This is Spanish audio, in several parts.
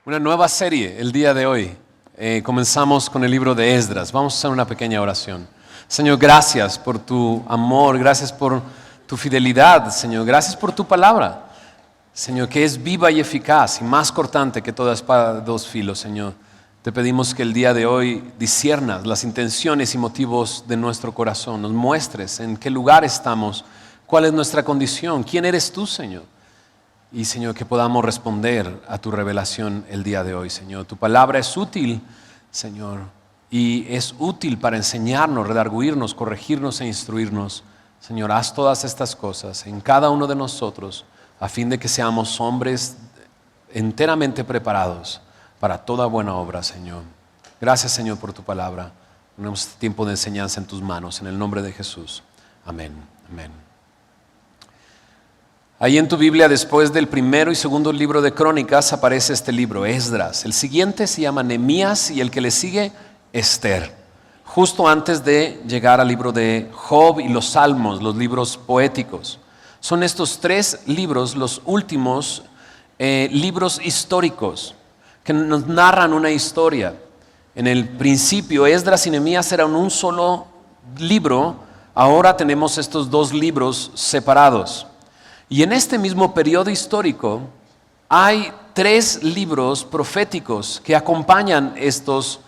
Una nueva serie el día de hoy. Comenzamos con el libro de Esdras. Vamos a hacer una pequeña oración. Señor, gracias por tu amor, gracias por tu fidelidad, Señor. Gracias por tu palabra, Señor, que es viva y eficaz y más cortante que toda espada de dos filos, Señor. Te pedimos que el día de hoy disciernas las intenciones y motivos de nuestro corazón. Nos muestres en qué lugar estamos, cuál es nuestra condición, quién eres tú, Señor. Y Señor, que podamos responder a tu revelación el día de hoy, Señor. Tu palabra es útil, Señor, y es útil para enseñarnos, redarguirnos, corregirnos e instruirnos. Señor, haz todas estas cosas en cada uno de nosotros, a fin de que seamos hombres enteramente preparados para toda buena obra, Señor. Gracias, Señor, por tu palabra. Ponemos este tiempo de enseñanza en tus manos, en el nombre de Jesús. Amén. Amén. Ahí en tu Biblia, después del primero y segundo libro de Crónicas, aparece este libro, Esdras. El siguiente se llama Nehemías y el que le sigue, Esther. Justo antes de llegar al libro de Job y los Salmos, los libros poéticos. Son estos tres libros los últimos libros históricos que nos narran una historia. En el principio, Esdras y Nehemías eran un solo libro. Ahora tenemos estos dos libros separados. Y en este mismo periodo histórico hay tres libros proféticos que acompañan estos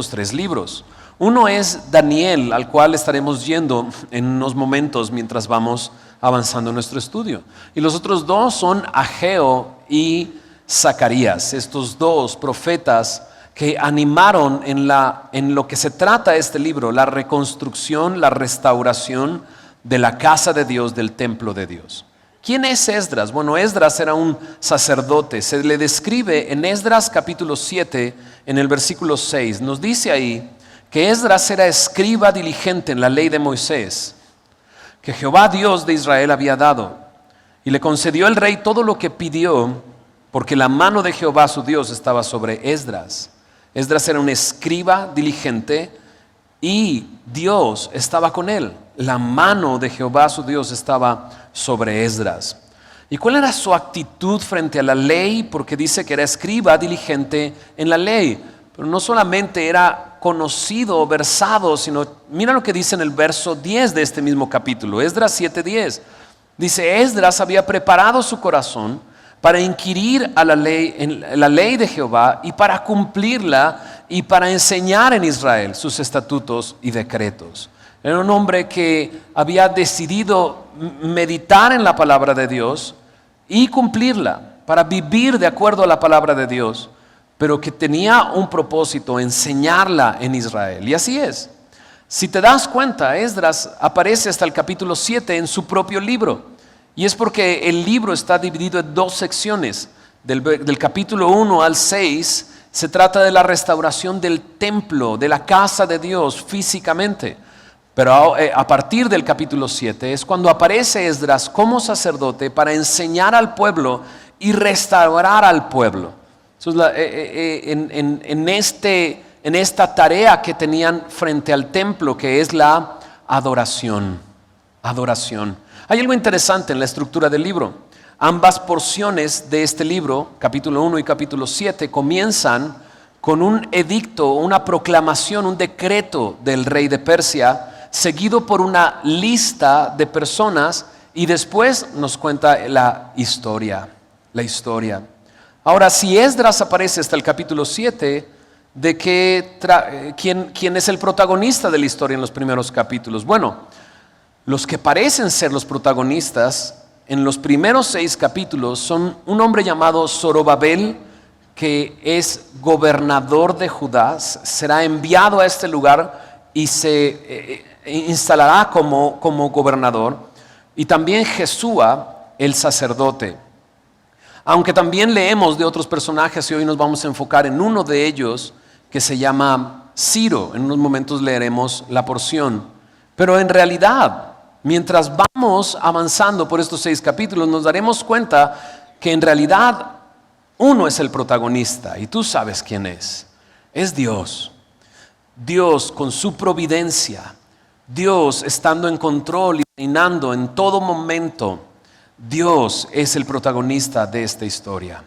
tres libros. Uno es Daniel, al cual estaremos yendo en unos momentos mientras vamos avanzando en nuestro estudio. Y los otros dos son Ageo y Zacarías, estos dos profetas que animaron en lo que se trata este libro, la reconstrucción, la restauración de la casa de Dios, del templo de Dios. ¿Quién es Esdras? Bueno, Esdras era un sacerdote. Se le describe en Esdras capítulo 7, en el versículo 6. Nos dice ahí que Esdras era escriba diligente en la ley de Moisés, que Jehová Dios de Israel había dado. Y le concedió el rey todo lo que pidió, porque la mano de Jehová su Dios estaba sobre Esdras. Esdras era un escriba diligente y Dios estaba con él. La mano de Jehová su Dios estaba sobre Esdras. ¿Y cuál era su actitud frente a la ley? Porque dice que era escriba diligente en la ley. Pero no solamente era conocido, versado, sino mira lo que dice en el verso 10 de este mismo capítulo, Esdras 7:10. Dice, Esdras había preparado su corazón para inquirir a la ley, en la ley de Jehová y para cumplirla y para enseñar en Israel sus estatutos y decretos. Era un hombre que había decidido meditar en la palabra de Dios y cumplirla, para vivir de acuerdo a la palabra de Dios, pero que tenía un propósito, enseñarla en Israel. Y así es. Si te das cuenta, Esdras aparece hasta el capítulo 7 en su propio libro. Y es porque el libro está dividido en dos secciones. Del capítulo 1 al 6 se trata de la restauración del templo, de la casa de Dios físicamente. Pero a partir del capítulo 7 es cuando aparece Esdras como sacerdote para enseñar al pueblo y restaurar al pueblo. Entonces, en esta tarea que tenían frente al templo, que es la adoración. Adoración. Hay algo interesante en la estructura del libro. Ambas porciones de este libro, capítulo 1 y capítulo 7, comienzan con un edicto, una proclamación, un decreto del rey de Persia, seguido por una lista de personas, y después nos cuenta la historia. Ahora, si Esdras aparece hasta el capítulo 7, ¿quién es el protagonista de la historia en los primeros capítulos? Bueno, los que parecen ser los protagonistas en los primeros 6 capítulos son un hombre llamado Zorobabel, que es gobernador de Judá, será enviado a este lugar y se instalará como gobernador, y también Jesúa, el sacerdote. Aunque también leemos de otros personajes y hoy nos vamos a enfocar en uno de ellos que se llama Ciro. En unos momentos leeremos la porción. Pero en realidad, mientras vamos avanzando por estos 6 capítulos, nos daremos cuenta que en realidad uno es el protagonista y tú sabes quién es. Es Dios. Dios con su providencia. Dios estando en control y reinando en todo momento. Dios es el protagonista de esta historia.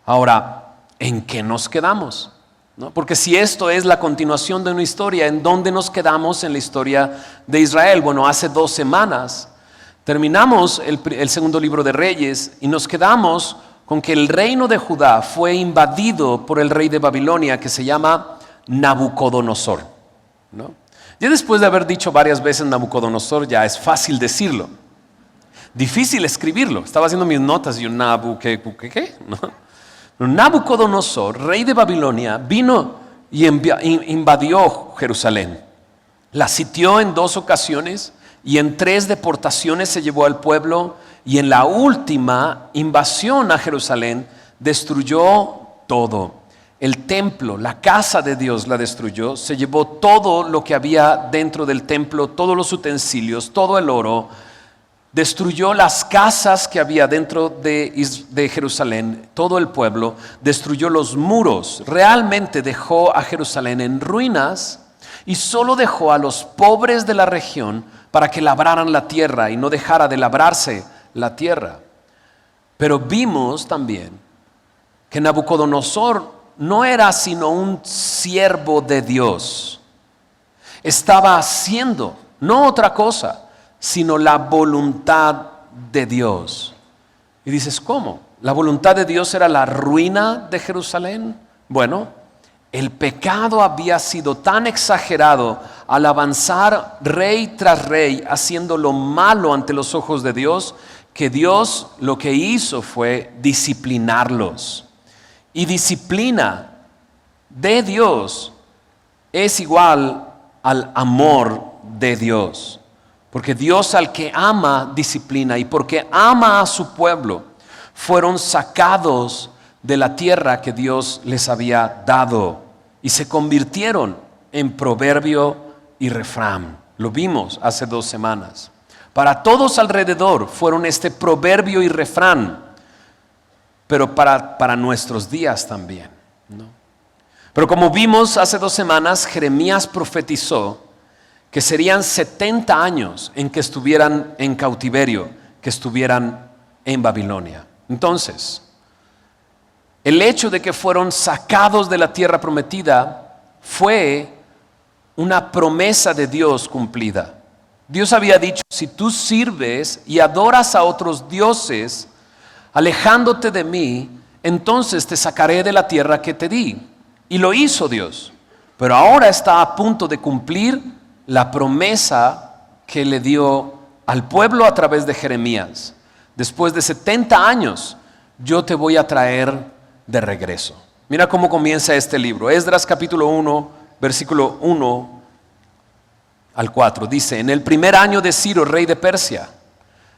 Ahora, ¿en qué nos quedamos? ¿No? Porque si esto es la continuación de una historia, ¿en dónde nos quedamos en la historia de Israel? Bueno, hace 2 semanas terminamos el segundo libro de Reyes y nos quedamos con que el reino de Judá fue invadido por el rey de Babilonia que se llama Nabucodonosor, ¿no? Ya después de haber dicho varias veces Nabucodonosor, ya es fácil decirlo. Difícil escribirlo. Estaba haciendo mis notas y yo, ¿qué? ¿No? Nabucodonosor, rey de Babilonia, vino y invadió Jerusalén. La sitió en 2 ocasiones y en 3 deportaciones se llevó al pueblo, y en la última invasión a Jerusalén destruyó todo. El templo, la casa de Dios la destruyó, se llevó todo lo que había dentro del templo, todos los utensilios, todo el oro. Destruyó las casas que había dentro de Jerusalén, todo el pueblo, destruyó los muros, realmente dejó a Jerusalén en ruinas y solo dejó a los pobres de la región para que labraran la tierra y no dejara de labrarse la tierra. Pero vimos también que Nabucodonosor no era sino un siervo de Dios. Estaba haciendo no otra cosa, sino la voluntad de Dios. Y dices, ¿cómo? ¿La voluntad de Dios era la ruina de Jerusalén? Bueno, el pecado había sido tan exagerado al avanzar rey tras rey, haciendo lo malo ante los ojos de Dios, que Dios lo que hizo fue disciplinarlos. Y disciplina de Dios es igual al amor de Dios. Porque Dios al que ama disciplina, y porque ama a su pueblo, fueron sacados de la tierra que Dios les había dado y se convirtieron en proverbio y refrán. Lo vimos hace 2 semanas. Para todos alrededor fueron este proverbio y refrán, pero para nuestros días también, ¿no? Pero como vimos hace 2 semanas, Jeremías profetizó que serían 70 años en que estuvieran en cautiverio, que estuvieran en Babilonia. Entonces, el hecho de que fueron sacados de la tierra prometida fue una promesa de Dios cumplida. Dios había dicho, si tú sirves y adoras a otros dioses, alejándote de mí, entonces te sacaré de la tierra que te di. Y lo hizo Dios. Pero ahora está a punto de cumplir la promesa que le dio al pueblo a través de Jeremías. Después de 70 años, yo te voy a traer de regreso. Mira cómo comienza este libro. Esdras capítulo 1, versículo 1 al 4. Dice, en el primer año de Ciro, rey de Persia,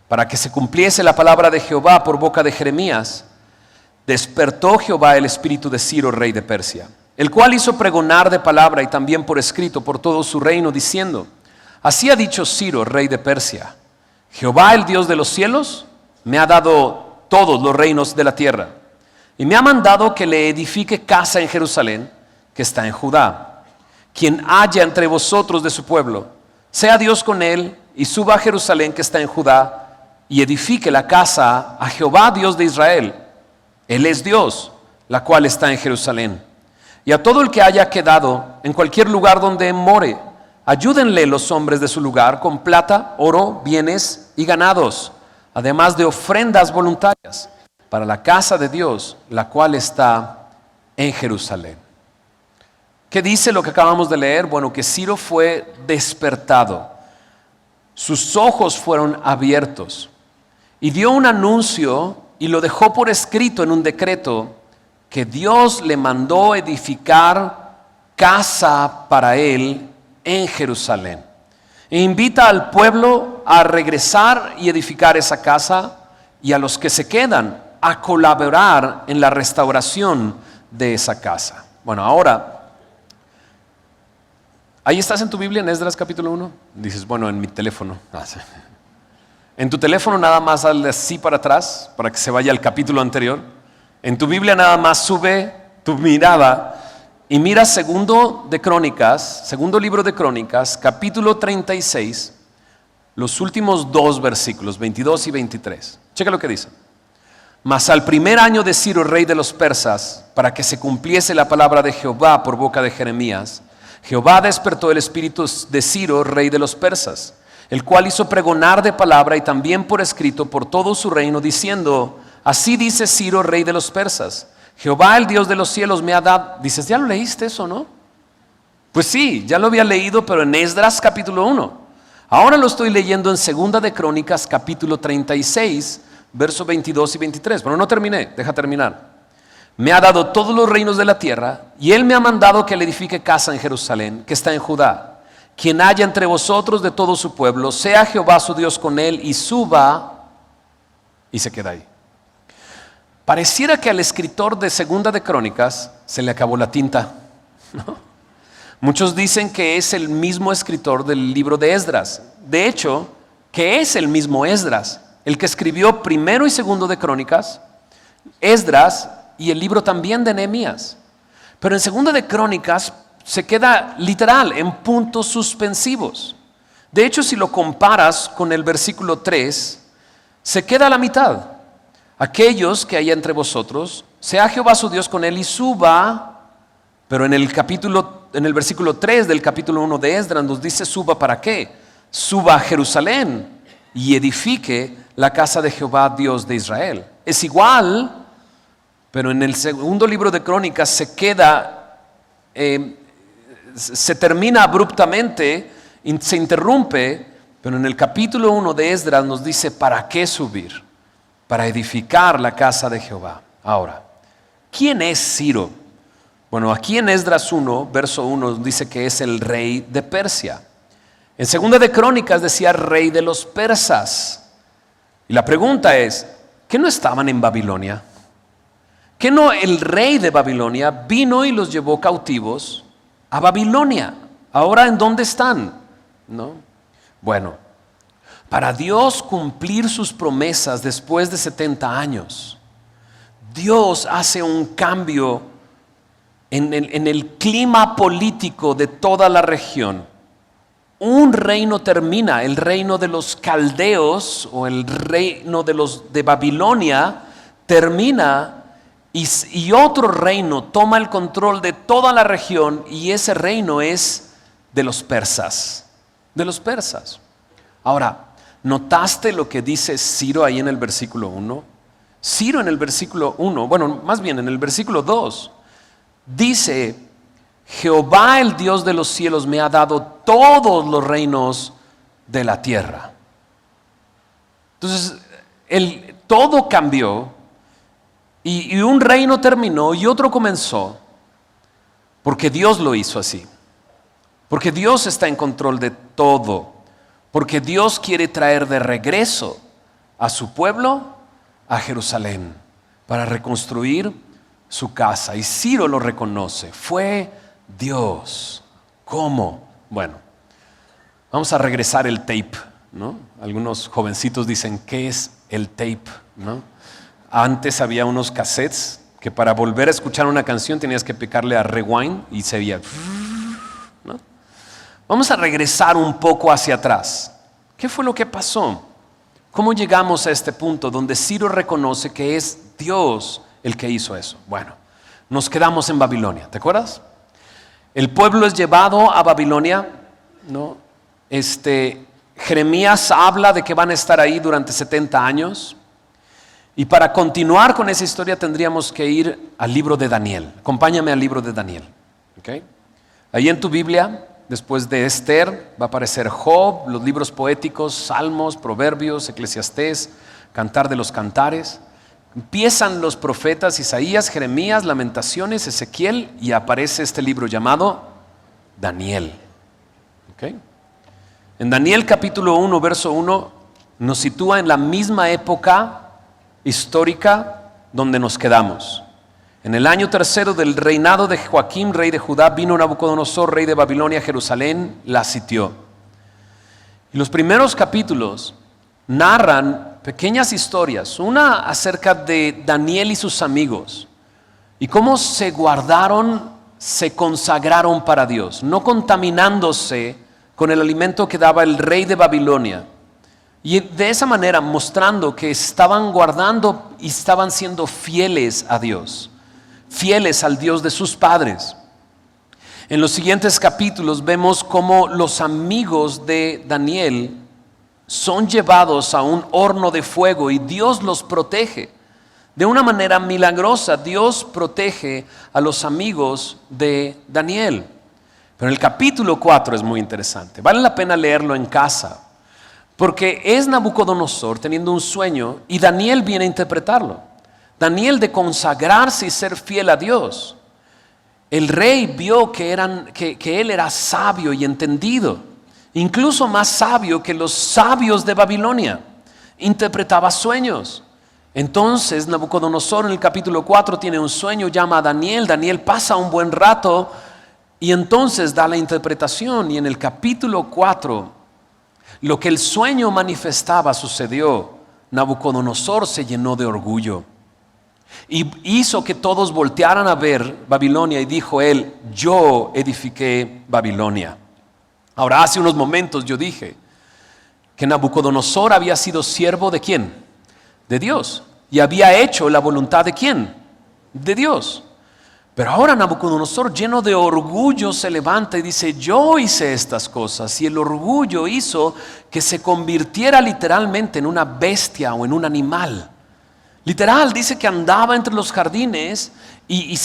para que se cumpliese la palabra de Jehová por boca de Jeremías, despertó Jehová el espíritu de Ciro, rey de Persia, el cual hizo pregonar de palabra y también por escrito por todo su reino, diciendo, así ha dicho Ciro, rey de Persia, Jehová, el Dios de los cielos, me ha dado todos los reinos de la tierra, y me ha mandado que le edifique casa en Jerusalén, que está en Judá. Quien haya entre vosotros de su pueblo, sea Dios con él, y suba a Jerusalén, que está en Judá, y edifique la casa a Jehová, Dios de Israel. Él es Dios, la cual está en Jerusalén. Y a todo el que haya quedado en cualquier lugar donde more, ayúdenle los hombres de su lugar con plata, oro, bienes y ganados, además de ofrendas voluntarias para la casa de Dios, la cual está en Jerusalén. ¿Qué dice lo que acabamos de leer? Bueno, que Ciro fue despertado, sus ojos fueron abiertos y dio un anuncio y lo dejó por escrito en un decreto que Dios le mandó edificar casa para él en Jerusalén. E invita al pueblo a regresar y edificar esa casa, y a los que se quedan a colaborar en la restauración de esa casa. Bueno, ahora, ¿ahí estás en tu Biblia en Esdras capítulo 1? Dices, bueno, en mi teléfono. En tu teléfono nada más dale así para atrás, para que se vaya al capítulo anterior. En tu Biblia nada más sube tu mirada y mira segundo libro de Crónicas, capítulo 36, los últimos 2 versículos, 22 y 23. Checa lo que dice. Mas al primer año de Ciro, rey de los persas, para que se cumpliese la palabra de Jehová por boca de Jeremías, Jehová despertó el espíritu de Ciro, rey de los persas, el cual hizo pregonar de palabra y también por escrito por todo su reino, diciendo: así dice Ciro, rey de los persas, Jehová, el Dios de los cielos, me ha dado. Dices, ¿ya lo leíste eso, no? Pues sí, ya lo había leído, pero en Esdras capítulo 1. Ahora lo estoy leyendo en Segunda de Crónicas capítulo 36, versos 22 y 23. Pero no terminé, deja terminar. Me ha dado todos los reinos de la tierra, y él me ha mandado que le edifique casa en Jerusalén, que está en Judá. Quien haya entre vosotros de todo su pueblo, sea Jehová su Dios con él, y suba, y se queda ahí. Pareciera que al escritor de Segunda de Crónicas se le acabó la tinta, ¿no? Muchos dicen que es el mismo escritor del libro de Esdras. De hecho, que es el mismo Esdras, el que escribió primero y segundo de Crónicas, Esdras y el libro también de Nehemías. Pero en Segunda de Crónicas se queda literal en puntos suspensivos. De hecho, si lo comparas con el versículo 3, se queda a la mitad. Aquellos que haya entre vosotros, sea Jehová su Dios con él y suba. Pero en el versículo 3 del capítulo 1 de Esdras nos dice: suba ¿para qué? Suba a Jerusalén y edifique la casa de Jehová Dios de Israel. Es igual, pero en el segundo libro de Crónicas se queda, se termina abruptamente, se interrumpe, pero en el capítulo 1 de Esdras nos dice: ¿para qué subir? Para edificar la casa de Jehová. Ahora, ¿quién es Ciro? Bueno, aquí en Esdras 1, verso 1, dice que es el rey de Persia. En Segunda de Crónicas decía rey de los persas. Y la pregunta es, ¿qué no estaban en Babilonia? ¿Qué no el rey de Babilonia vino y los llevó cautivos a Babilonia? ¿Ahora en dónde están? ¿No? Bueno, para Dios cumplir sus promesas después de 70 años, Dios hace un cambio en el clima político de toda la región. Un reino termina, el reino de los caldeos o el reino de Babilonia termina, y otro reino toma el control de toda la región, y ese reino es de los persas. De los persas. Ahora, ¿notaste lo que dice Ciro ahí en el versículo 1? Ciro en el versículo 1, bueno, más bien en el versículo 2, dice: Jehová, el Dios de los cielos, me ha dado todos los reinos de la tierra. Entonces, todo cambió, y un reino terminó y otro comenzó, porque Dios lo hizo así. Porque Dios está en control de todo. Porque Dios quiere traer de regreso a su pueblo a Jerusalén para reconstruir su casa. Y Ciro lo reconoce. Fue Dios. ¿Cómo? Bueno, vamos a regresar el tape, ¿no? Algunos jovencitos dicen, ¿qué es el tape? ¿No? Antes había unos cassettes que para volver a escuchar una canción tenías que picarle a rewind y se veía, ¿no? Vamos a regresar un poco hacia atrás. ¿Qué fue lo que pasó? ¿Cómo llegamos a este punto donde Ciro reconoce que es Dios el que hizo eso? Bueno, nos quedamos en Babilonia, ¿te acuerdas? El pueblo es llevado a Babilonia, ¿no? Jeremías habla de que van a estar ahí durante 70 años. Y para continuar con esa historia tendríamos que ir al libro de Daniel. Acompáñame al libro de Daniel. ¿Okay? Ahí en tu Biblia, después de Esther, va a aparecer Job, los libros poéticos, Salmos, Proverbios, Eclesiastés, Cantar de los Cantares. Empiezan los profetas Isaías, Jeremías, Lamentaciones, Ezequiel, y aparece este libro llamado Daniel. ¿Okay? En Daniel capítulo 1, verso 1, nos sitúa en la misma época histórica donde nos quedamos. En el año 3 del reinado de Joaquín, rey de Judá, vino Nabucodonosor, rey de Babilonia, a Jerusalén, la sitió. Y los primeros capítulos narran pequeñas historias, una acerca de Daniel y sus amigos, y cómo se guardaron, se consagraron para Dios, no contaminándose con el alimento que daba el rey de Babilonia, Y de esa manera mostrando que estaban guardando y estaban siendo fieles a Dios, fieles al Dios de sus padres. En los siguientes capítulos vemos cómo los amigos de Daniel son llevados a un horno de fuego y Dios los protege. De una manera milagrosa, Dios protege a los amigos de Daniel. Pero el capítulo 4 es muy interesante. Vale la pena leerlo en casa. Porque es Nabucodonosor teniendo un sueño y Daniel viene a interpretarlo. Daniel, de consagrarse y ser fiel a Dios. El rey vio que él era sabio y entendido. Incluso más sabio que los sabios de Babilonia. Interpretaba sueños. Entonces Nabucodonosor en el capítulo 4 tiene un sueño, llama a Daniel. Daniel pasa un buen rato y entonces da la interpretación. Y en el capítulo 4... lo que el sueño manifestaba sucedió. Nabucodonosor se llenó de orgullo y hizo que todos voltearan a ver Babilonia y dijo él: yo edifiqué Babilonia. Ahora, hace unos momentos yo dije que Nabucodonosor había sido siervo ¿de quién? De Dios. Y había hecho la voluntad ¿de quién? De Dios. Pero ahora Nabucodonosor, lleno de orgullo, se levanta y dice: yo hice estas cosas. Y el orgullo hizo que se convirtiera literalmente en una bestia o en un animal. Literal, dice que andaba entre los jardines y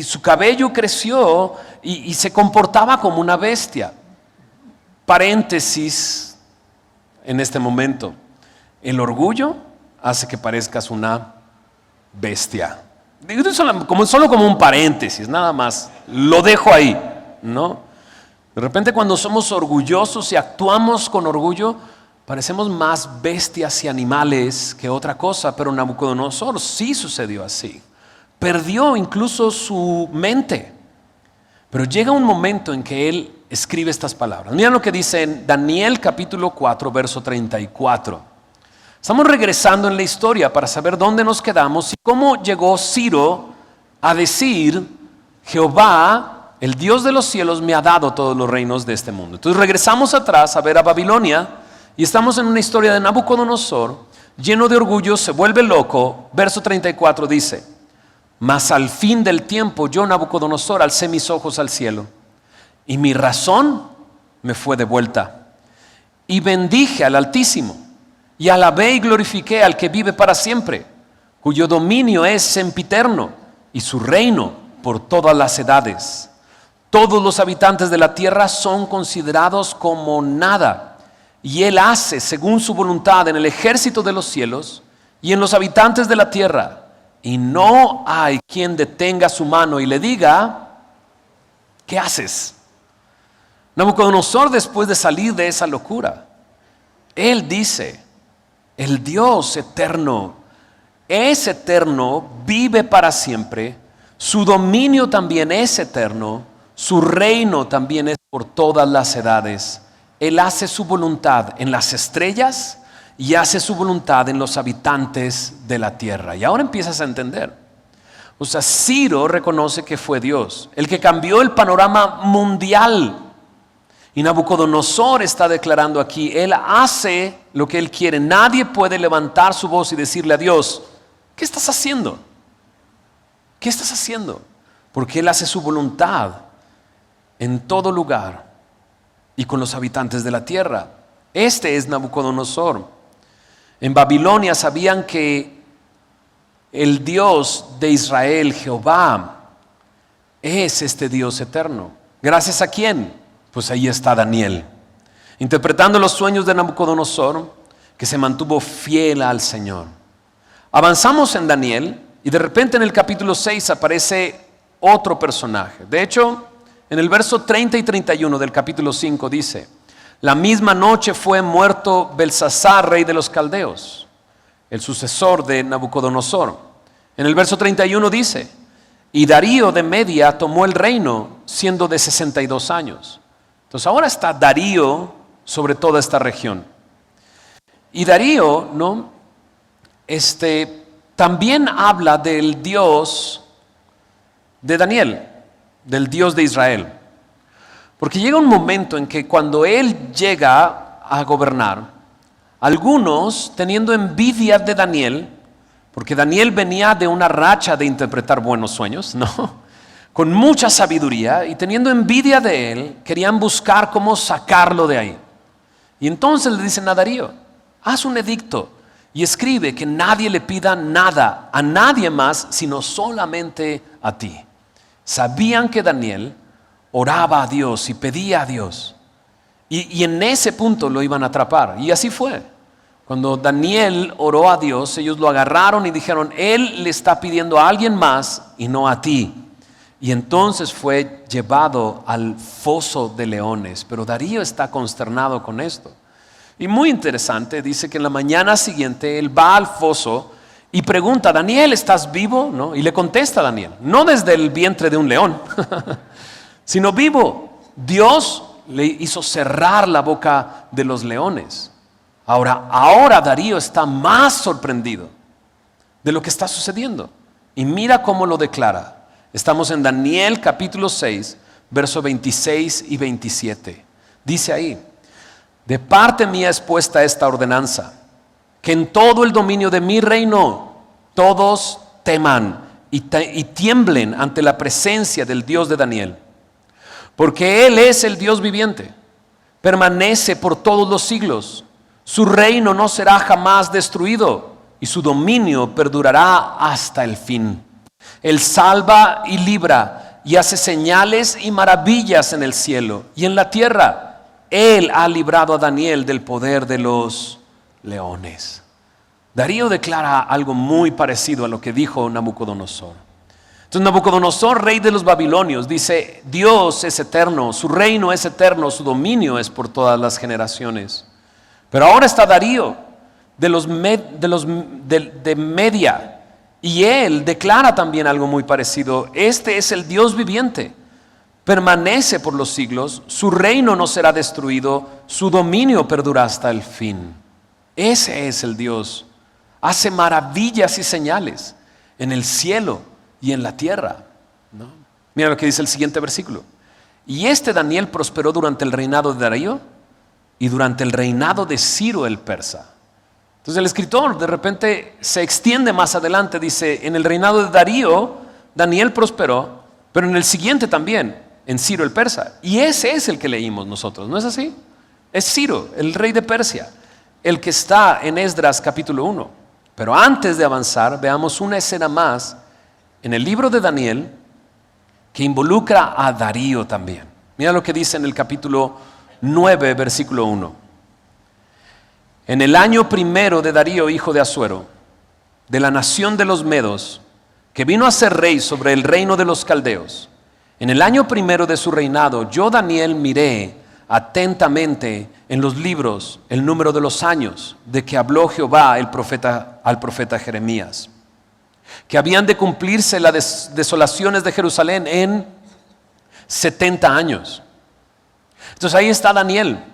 su cabello creció y se comportaba como una bestia. Paréntesis en este momento: el orgullo hace que parezcas una bestia. Solo como un paréntesis, nada más. Lo dejo ahí, ¿no? De repente cuando somos orgullosos y actuamos con orgullo, parecemos más bestias y animales que otra cosa. Pero Nabucodonosor sí sucedió así. Perdió incluso su mente. Pero llega un momento en que él escribe estas palabras. Miren lo que dice en Daniel capítulo 4, verso 34. Estamos regresando en la historia para saber dónde nos quedamos y cómo llegó Ciro a decir: Jehová, el Dios de los cielos, me ha dado todos los reinos de este mundo. Entonces regresamos atrás a ver a Babilonia y estamos en una historia de Nabucodonosor, lleno de orgullo, se vuelve loco. Verso 34 dice: mas al fin del tiempo yo, Nabucodonosor, alcé mis ojos al cielo y mi razón me fue devuelta y bendije al Altísimo. Y alabé y glorifiqué al que vive para siempre, cuyo dominio es sempiterno y su reino por todas las edades. Todos los habitantes de la tierra son considerados como nada, y él hace según su voluntad en el ejército de los cielos y en los habitantes de la tierra, y no hay quien detenga su mano y le diga: ¿qué haces? Nabucodonosor, después de salir de esa locura, él dice: el Dios eterno es eterno, vive para siempre, su dominio también es eterno, su reino también es por todas las edades. Él hace su voluntad en las estrellas y hace su voluntad en los habitantes de la tierra. Y ahora empiezas a entender. O sea, Ciro reconoce que fue Dios el que cambió el panorama mundial. Y Nabucodonosor está declarando aquí: él hace lo que él quiere. Nadie puede levantar su voz y decirle a Dios: ¿qué estás haciendo? ¿Qué estás haciendo? Porque él hace su voluntad en todo lugar y con los habitantes de la tierra. Este es Nabucodonosor. En Babilonia sabían que el Dios de Israel, Jehová, es este Dios eterno. ¿Gracias a quién? Pues ahí está Daniel, interpretando los sueños de Nabucodonosor, que se mantuvo fiel al Señor. Avanzamos en Daniel y de repente en el capítulo 6 aparece otro personaje. De hecho, en el verso 30 y 31 del capítulo 5 dice: la misma noche fue muerto Belsasar, rey de los caldeos, el sucesor de Nabucodonosor. En el verso 31 dice: y Darío de Media tomó el reino siendo de 62 años. Entonces ahora está Darío sobre toda esta región. Y Darío, ¿no? También habla del Dios de Daniel, del Dios de Israel. Porque llega un momento en que cuando él llega a gobernar, Algunos, teniendo envidia de Daniel, porque Daniel venía de una racha de interpretar buenos sueños, ¿no? Con mucha sabiduría, y teniendo envidia de él, querían buscar cómo sacarlo de ahí. Y entonces le dicen a Darío: haz un edicto y escribe que nadie le pida nada a nadie más, sino solamente a ti. Sabían que Daniel oraba a Dios y pedía a Dios. Y en ese punto lo iban a atrapar. Y así fue. Cuando Daniel oró a Dios, ellos lo agarraron y dijeron: él le está pidiendo a alguien más y no a ti. Y entonces fue llevado al foso de leones. Pero Darío está consternado con esto. Y muy interesante, dice que en la mañana siguiente él va al foso y pregunta: Daniel, ¿estás vivo? ¿No? Y le contesta Daniel, no desde el vientre de un león, sino vivo. Dios le hizo cerrar la boca de los leones. Ahora Darío está más sorprendido de lo que está sucediendo. Y mira cómo lo declara. Estamos en Daniel capítulo 6, versos 26 y 27. Dice ahí: de parte mía es puesta esta ordenanza, que en todo el dominio de mi reino todos teman y tiemblen ante la presencia del Dios de Daniel. Porque Él es el Dios viviente, permanece por todos los siglos. Su reino no será jamás destruido y su dominio perdurará hasta el fin. Él salva y libra y hace señales y maravillas en el cielo y en la tierra. Él ha librado a Daniel del poder de los leones. Darío declara algo muy parecido a lo que dijo Nabucodonosor. Entonces Nabucodonosor, rey de los babilonios, dice: Dios es eterno, su reino es eterno, su dominio es por todas las generaciones. Pero ahora está Darío de Media, y él declara también algo muy parecido. Este es el Dios viviente, permanece por los siglos, su reino no será destruido, su dominio perdura hasta el fin. Ese es el Dios. Hace maravillas y señales en el cielo y en la tierra, ¿no? Mira lo que dice el siguiente versículo. Y este Daniel prosperó durante el reinado de Darío y durante el reinado de Ciro el persa. Entonces el escritor de repente se extiende más adelante, dice: en el reinado de Darío, Daniel prosperó, pero en el siguiente también, en Ciro el persa. Y ese es el que leímos nosotros, ¿no es así? Es Ciro, el rey de Persia, el que está en Esdras capítulo 1. Pero antes de avanzar, veamos una escena más en el libro de Daniel que involucra a Darío también. Mira lo que dice en el capítulo 9, versículo 1. En el año primero de Darío, hijo de Asuero, de la nación de los Medos, que vino a ser rey sobre el reino de los caldeos, en el año primero de su reinado, yo Daniel miré atentamente en los libros el número de los años de que habló Jehová al profeta Jeremías, que habían de cumplirse las desolaciones de Jerusalén en 70 años. Entonces ahí está Daniel,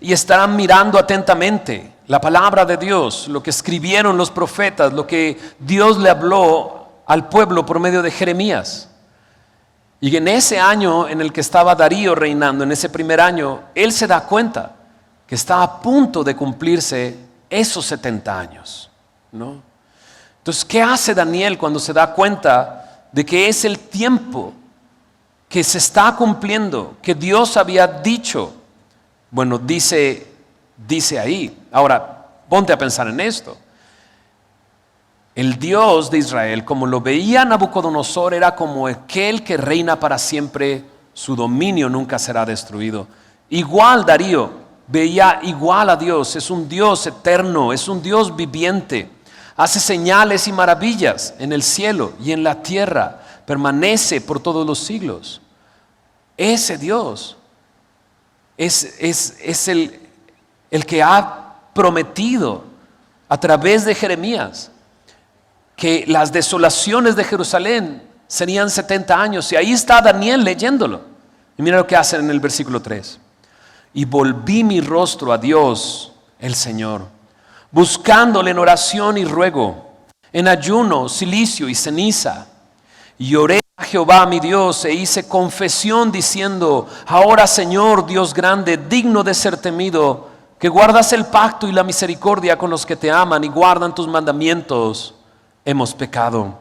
y estarán mirando atentamente la palabra de Dios, lo que escribieron los profetas, lo que Dios le habló al pueblo por medio de Jeremías. Y en ese año en el que estaba Darío reinando, en ese primer año, él se da cuenta que está a punto de cumplirse esos 70 años, ¿no? Entonces, ¿qué hace Daniel cuando se da cuenta de que es el tiempo que se está cumpliendo, que Dios había dicho? Bueno, dice ahí. Ahora, ponte a pensar en esto. El Dios de Israel, como lo veía Nabucodonosor, era como aquel que reina para siempre, su dominio nunca será destruido. Igual Darío veía igual a Dios, es un Dios eterno, es un Dios viviente, hace señales y maravillas en el cielo y en la tierra, permanece por todos los siglos. Ese Dios es el que ha prometido a través de Jeremías que las desolaciones de Jerusalén serían 70 años. Y ahí está Daniel leyéndolo. Y mira lo que hace en el versículo 3. Y volví mi rostro a Dios el Señor, buscándole en oración y ruego, en ayuno, cilicio y ceniza. Y oré a Jehová mi Dios e hice confesión diciendo: ahora, Señor Dios grande, digno de ser temido, que guardas el pacto y la misericordia con los que te aman y guardan tus mandamientos, hemos pecado,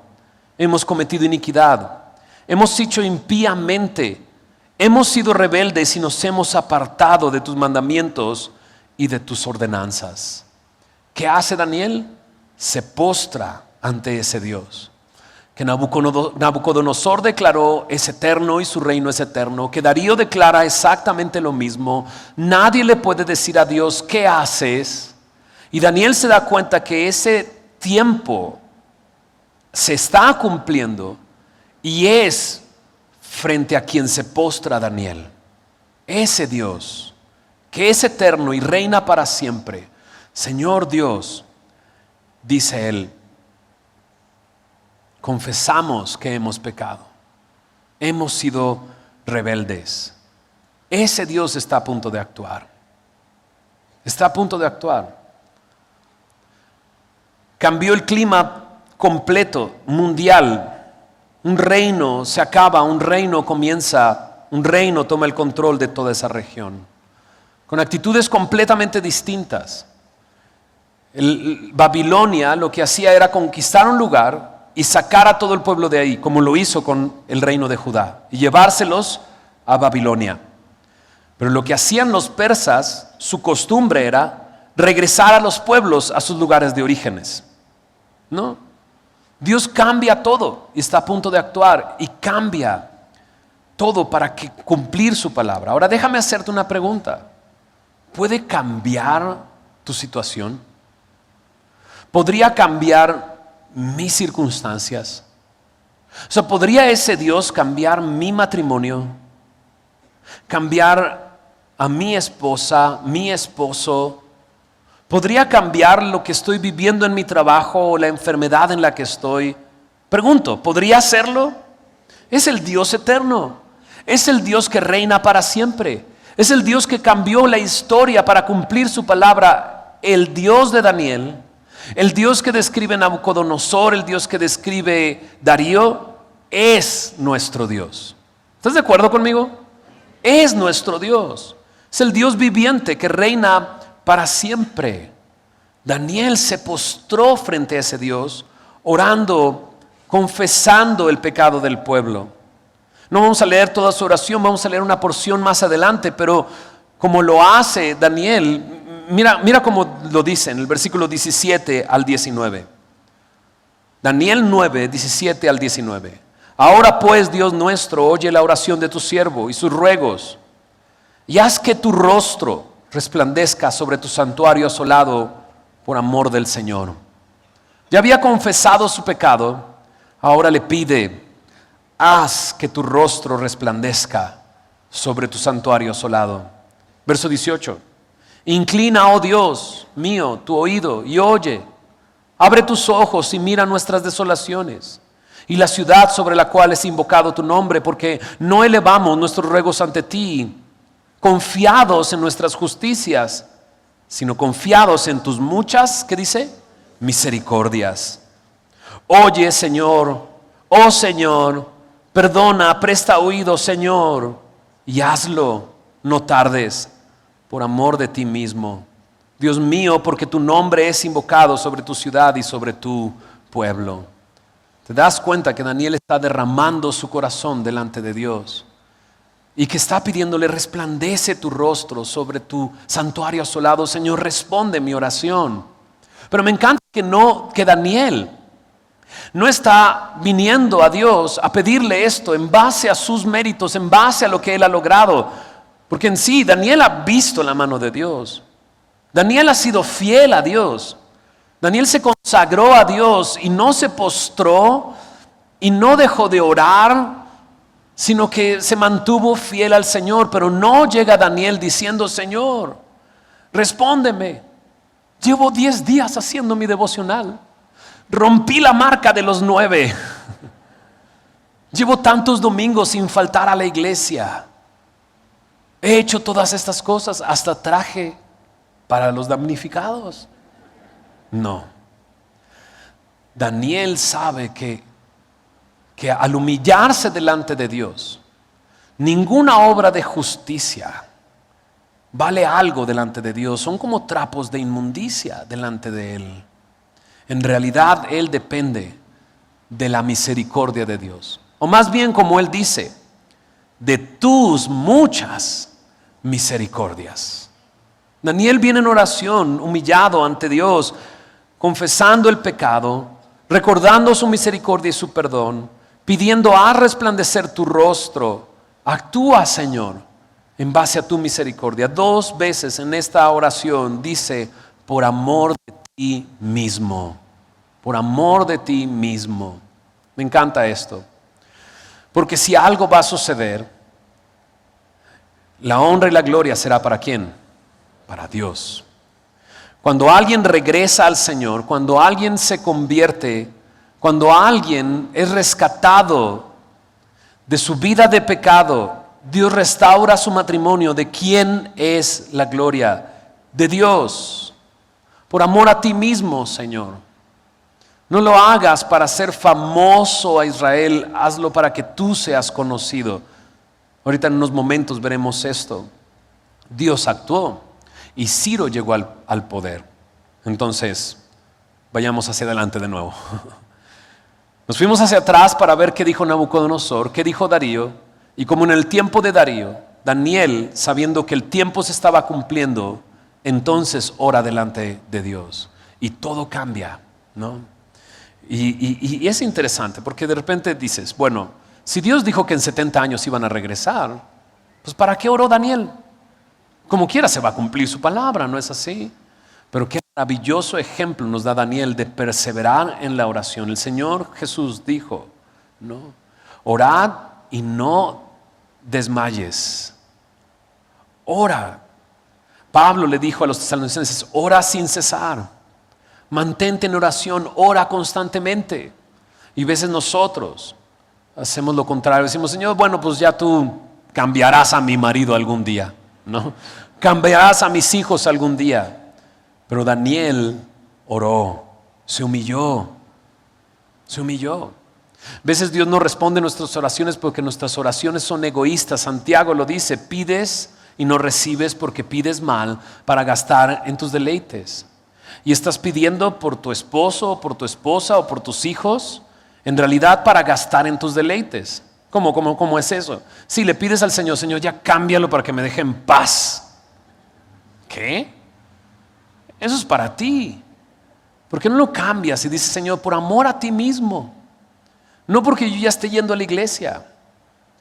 hemos cometido iniquidad, hemos hecho impíamente, hemos sido rebeldes y nos hemos apartado de tus mandamientos y de tus ordenanzas. ¿Qué hace Daniel? Se postra ante ese Dios. Que Nabucodonosor declaró es eterno y su reino es eterno. Que Darío declara exactamente lo mismo. Nadie le puede decir a Dios, ¿qué haces? Y Daniel se da cuenta que ese tiempo se está cumpliendo y es frente a quien se postra Daniel. Ese Dios que es eterno y reina para siempre. Señor Dios, dice él, confesamos que hemos pecado, hemos sido rebeldes. Ese Dios está a punto de actuar. Está a punto de actuar. Cambió el clima completo, mundial. Un reino se acaba, un reino comienza, un reino toma el control de toda esa región. Con actitudes completamente distintas. Babilonia lo que hacía era conquistar un lugar y sacar a todo el pueblo de ahí, como lo hizo con el reino de Judá, y llevárselos a Babilonia. Pero lo que hacían los persas, su costumbre era regresar a los pueblos a sus lugares de orígenes. ¿No? Dios cambia todo y está a punto de actuar y cambia todo para cumplir su palabra. Ahora déjame hacerte una pregunta. ¿Puede cambiar tu situación? ¿Podría cambiar mis circunstancias? O sea, ¿podría ese Dios cambiar mi matrimonio? ¿Cambiar a mi esposa, mi esposo? ¿Podría cambiar lo que estoy viviendo en mi trabajo o la enfermedad en la que estoy? Pregunto, ¿podría hacerlo? Es el Dios eterno. Es el Dios que reina para siempre. Es el Dios que cambió la historia para cumplir su palabra. El Dios de Daniel, el Dios que describe Nabucodonosor, el Dios que describe Darío, es nuestro Dios. ¿Estás de acuerdo conmigo? Es nuestro Dios. Es el Dios viviente que reina para siempre. Daniel se postró frente a ese Dios, orando, confesando el pecado del pueblo. No vamos a leer toda su oración, vamos a leer una porción más adelante, pero como lo hace Daniel, mira cómo lo dice en el versículo 17 al 19. Daniel 9, 17 al 19. Ahora pues, Dios nuestro, oye la oración de tu siervo y sus ruegos, y haz que tu rostro resplandezca sobre tu santuario asolado por amor del Señor. Ya había confesado su pecado, ahora le pide, haz que tu rostro resplandezca sobre tu santuario asolado. Verso 18. Inclina, oh Dios mío, tu oído y oye. Abre tus ojos y mira nuestras desolaciones y la ciudad sobre la cual es invocado tu nombre, porque no elevamos nuestros ruegos ante ti, confiados en nuestras justicias, sino confiados en tus muchas, ¿qué dice? Misericordias. Oye, Señor, oh Señor, perdona, presta oído, Señor, y hazlo, no tardes, por amor de ti mismo. Dios mío, porque tu nombre es invocado sobre tu ciudad y sobre tu pueblo. ¿Te das cuenta que Daniel está derramando su corazón delante de Dios? Y que está pidiéndole, resplandece tu rostro sobre tu santuario asolado. Señor, responde mi oración. Pero me encanta que Daniel no está viniendo a Dios a pedirle esto en base a sus méritos, en base a lo que él ha logrado. Porque en sí, Daniel ha visto la mano de Dios. Daniel ha sido fiel a Dios. Daniel se consagró a Dios y no se postró y no dejó de orar, sino que se mantuvo fiel al Señor. Pero no llega Daniel diciendo, Señor, respóndeme. Llevo 10 días haciendo mi devocional. Rompí la marca de los 9. Llevo tantos domingos sin faltar a la iglesia. He hecho todas estas cosas, hasta traje para los damnificados. No. Daniel sabe que al humillarse delante de Dios, ninguna obra de justicia, vale algo delante de Dios, son como trapos de inmundicia delante de Él. En realidad Él depende de la misericordia de Dios. O más bien, como Él dice, de tus muchas misericordias. Daniel viene en oración, humillado ante Dios, confesando el pecado, recordando su misericordia y su perdón, pidiendo a resplandecer tu rostro. Actúa, Señor, en base a tu misericordia. 2 veces en esta oración dice, por amor de ti mismo. Por amor de ti mismo. Me encanta esto. Porque si algo va a suceder, la honra y la gloria será ¿para quién? Para Dios. Cuando alguien regresa al Señor, cuando alguien se convierte, cuando alguien es rescatado de su vida de pecado, Dios restaura su matrimonio. ¿De quién es la gloria? De Dios. Por amor a ti mismo, Señor. No lo hagas para ser famoso a Israel, hazlo para que tú seas conocido. Ahorita en unos momentos veremos esto. Dios actuó y Ciro llegó al poder. Entonces, vayamos hacia adelante de nuevo. Nos fuimos hacia atrás para ver qué dijo Nabucodonosor, qué dijo Darío. Y como en el tiempo de Darío, Daniel, sabiendo que el tiempo se estaba cumpliendo, entonces ora delante de Dios. Y todo cambia, ¿no? Y es interesante porque de repente dices, bueno, si Dios dijo que en 70 años iban a regresar, pues ¿para qué oró Daniel? Como quiera se va a cumplir su palabra, ¿no es así? Pero qué maravilloso ejemplo nos da Daniel de perseverar en la oración. El Señor Jesús dijo, ¿no? Orad y no desmayes. Ora. Pablo le dijo a los tesalonicenses, ora sin cesar. Mantente en oración, ora constantemente. Y a veces nosotros hacemos lo contrario. Decimos, Señor, bueno, pues ya tú cambiarás a mi marido algún día, ¿no? Cambiarás a mis hijos algún día. Pero Daniel oró, se humilló. A veces Dios no responde nuestras oraciones porque nuestras oraciones son egoístas. Santiago lo dice, pides y no recibes porque pides mal para gastar en tus deleites. Y estás pidiendo por tu esposo, o por tu esposa o por tus hijos, en realidad para gastar en tus deleites. ¿Cómo es eso? Si le pides al Señor, Señor, ya cámbialo para que me deje en paz. ¿Qué? Eso es para ti. ¿Por qué no lo cambias y dices, Señor, por amor a ti mismo? No porque yo ya esté yendo a la iglesia.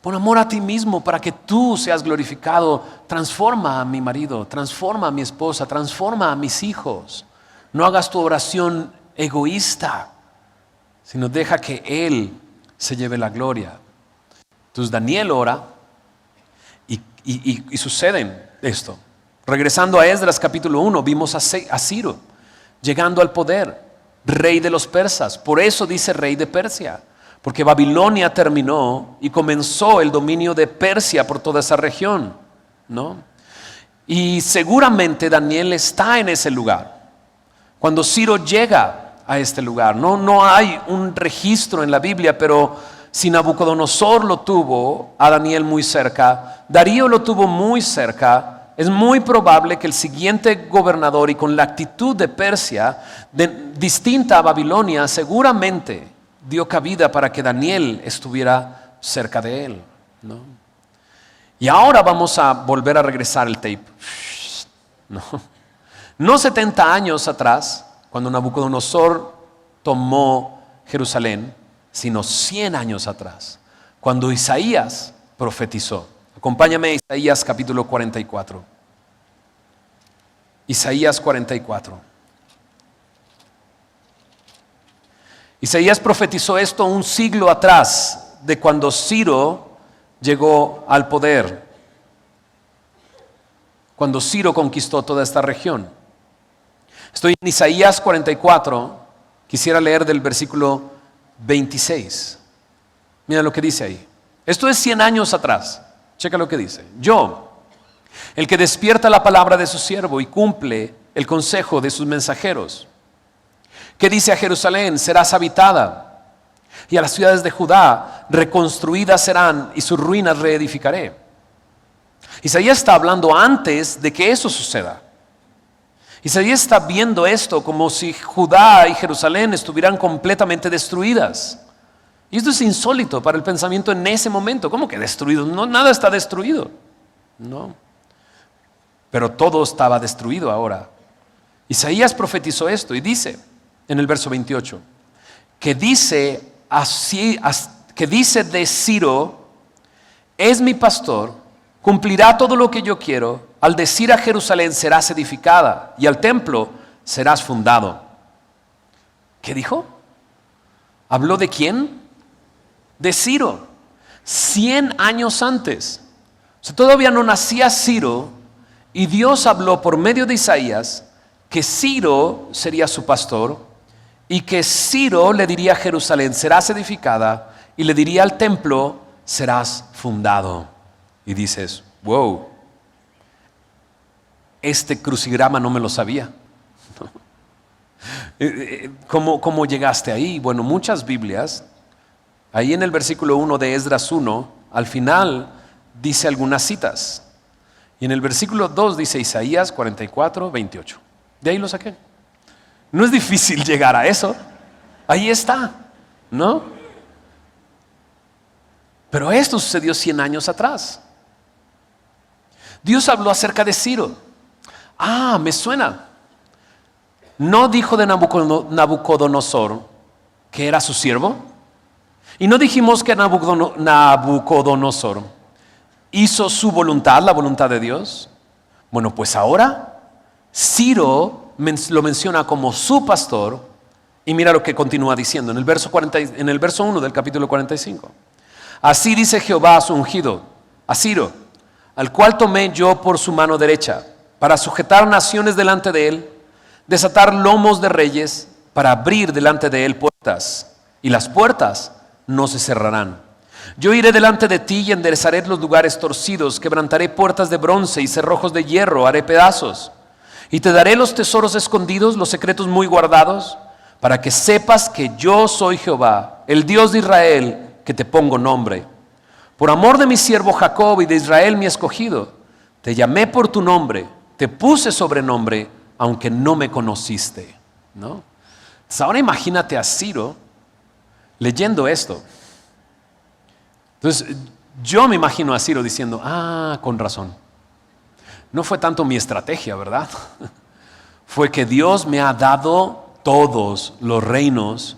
Por amor a ti mismo, para que tú seas glorificado. Transforma a mi marido, transforma a mi esposa, transforma a mis hijos. No hagas tu oración egoísta, sino deja que Él se lleve la gloria. Entonces Daniel ora y sucede esto. Regresando a Esdras capítulo 1, vimos a Ciro llegando al poder, rey de los persas. Por eso dice rey de Persia, porque Babilonia terminó y comenzó el dominio de Persia por toda esa región, ¿no? Y seguramente Daniel está en ese lugar. Cuando Ciro llega a este lugar, no hay un registro en la Biblia, pero si Nabucodonosor lo tuvo a Daniel muy cerca, Darío lo tuvo muy cerca, es muy probable que el siguiente gobernador, y con la actitud de Persia, distinta a Babilonia, seguramente dio cabida para que Daniel estuviera cerca de él, ¿no? Y ahora vamos a volver a regresar el tape. No 70 años atrás, cuando Nabucodonosor tomó Jerusalén, sino 100 años atrás, cuando Isaías profetizó. Acompáñame a Isaías capítulo 44. Isaías 44. Isaías profetizó esto un siglo atrás de cuando Ciro llegó al poder, cuando Ciro conquistó toda esta región. Estoy en Isaías 44, quisiera leer del versículo 26. Mira lo que dice ahí. Esto es 100 años atrás. Checa lo que dice. Yo, el que despierta la palabra de su siervo y cumple el consejo de sus mensajeros, que dice a Jerusalén, serás habitada, y a las ciudades de Judá reconstruidas serán, y sus ruinas reedificaré. Isaías está hablando antes de que eso suceda. Isaías está viendo esto como si Judá y Jerusalén estuvieran completamente destruidas. Y esto es insólito para el pensamiento en ese momento. ¿Cómo que destruido? No, nada está destruido. No. Pero todo estaba destruido ahora. Isaías profetizó esto y dice en el verso 28 que dice de Ciro: es mi pastor, cumplirá todo lo que yo quiero. Al decir a Jerusalén: serás edificada, y al templo serás fundado. ¿Qué dijo? ¿Habló de quién? De Ciro, 100 años antes. O sea, todavía no nacía Ciro, y Dios habló por medio de Isaías que Ciro sería su pastor, y que Ciro le diría a Jerusalén: serás edificada, y le diría al templo: serás fundado. Y dices: wow, este crucigrama no me lo sabía. ¿Cómo llegaste ahí? Bueno, muchas Biblias, ahí en el versículo 1 de Esdras 1, al final dice algunas citas. Y en el versículo 2 dice Isaías 44, 28. De ahí lo saqué. No es difícil llegar a eso. Ahí está, ¿no? Pero esto sucedió 100 años atrás. Dios habló acerca de Ciro. Me suena. ¿No dijo de Nabucodonosor que era su siervo? ¿Y no dijimos que Nabucodonosor hizo su voluntad, la voluntad de Dios? Bueno, pues ahora Ciro lo menciona como su pastor, y mira lo que continúa diciendo en el verso 1 del capítulo 45. Así dice Jehová a su ungido, a Ciro, al cual tomé yo por su mano derecha, para sujetar naciones delante de él, desatar lomos de reyes, para abrir delante de él puertas, y las puertas no se cerrarán. Yo iré delante de ti y enderezaré los lugares torcidos, quebrantaré puertas de bronce y cerrojos de hierro haré pedazos. Y te daré los tesoros escondidos, los secretos muy guardados, para que sepas que yo soy Jehová, el Dios de Israel, que te pongo nombre. Por amor de mi siervo Jacob y de Israel mi escogido, te llamé por tu nombre, te puse sobrenombre, aunque no me conociste. ¿No? Entonces ahora imagínate a Ciro leyendo esto. Entonces yo me imagino a Ciro diciendo: con razón. No fue tanto mi estrategia, ¿verdad? Fue que Dios me ha dado todos los reinos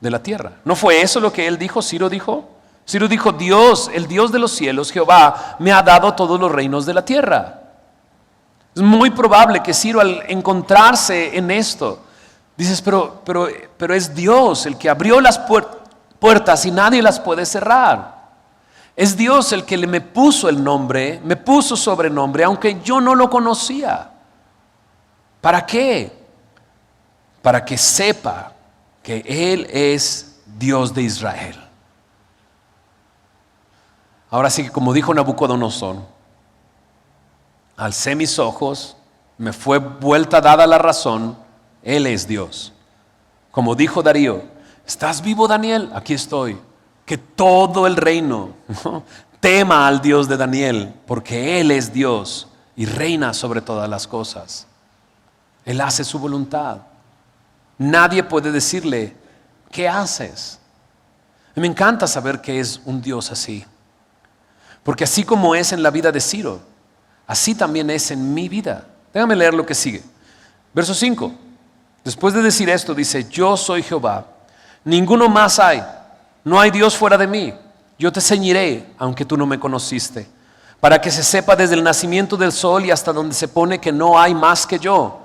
de la tierra. ¿No fue eso lo que él dijo? Ciro dijo, Dios, el Dios de los cielos, Jehová, me ha dado todos los reinos de la tierra. Es muy probable que Ciro, al encontrarse en esto, dices: pero es Dios el que abrió las puertas y nadie las puede cerrar. Es Dios el que me puso el nombre, me puso sobrenombre, aunque yo no lo conocía. ¿Para qué? Para que sepa que Él es Dios de Israel. Ahora sí que, como dijo Nabucodonosor, alcé mis ojos, me fue vuelta dada la razón, Él es Dios. Como dijo Darío: ¿estás vivo, Daniel? Aquí estoy. Que todo el reino tema al Dios de Daniel, porque Él es Dios y reina sobre todas las cosas. Él hace su voluntad. Nadie puede decirle: ¿qué haces? Me encanta saber que es un Dios así, porque así como es en la vida de Ciro, así también es en mi vida. Déjame leer lo que sigue. Verso 5. Después de decir esto, dice: yo soy Jehová, ninguno más hay, no hay Dios fuera de mí. Yo te ceñiré, aunque tú no me conociste, para que se sepa desde el nacimiento del sol y hasta donde se pone que no hay más que yo.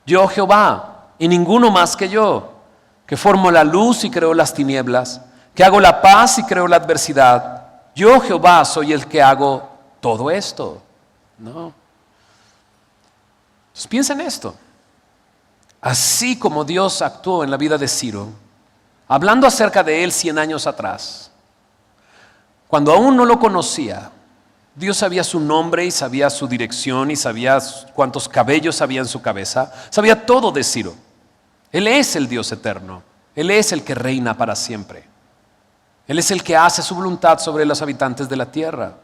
Yo Jehová, y ninguno más que yo, que formo la luz y creo las tinieblas, que hago la paz y creo la adversidad. Yo Jehová soy el que hago todo esto. ¿No? Entonces piensa en esto. Así como Dios actuó en la vida de Ciro, hablando acerca de él 100 años atrás, cuando aún no lo conocía, Dios sabía su nombre y sabía su dirección y sabía cuántos cabellos había en su cabeza, sabía todo de Ciro. Él es el Dios eterno, Él es el que reina para siempre. Él es el que hace su voluntad sobre los habitantes de la tierra.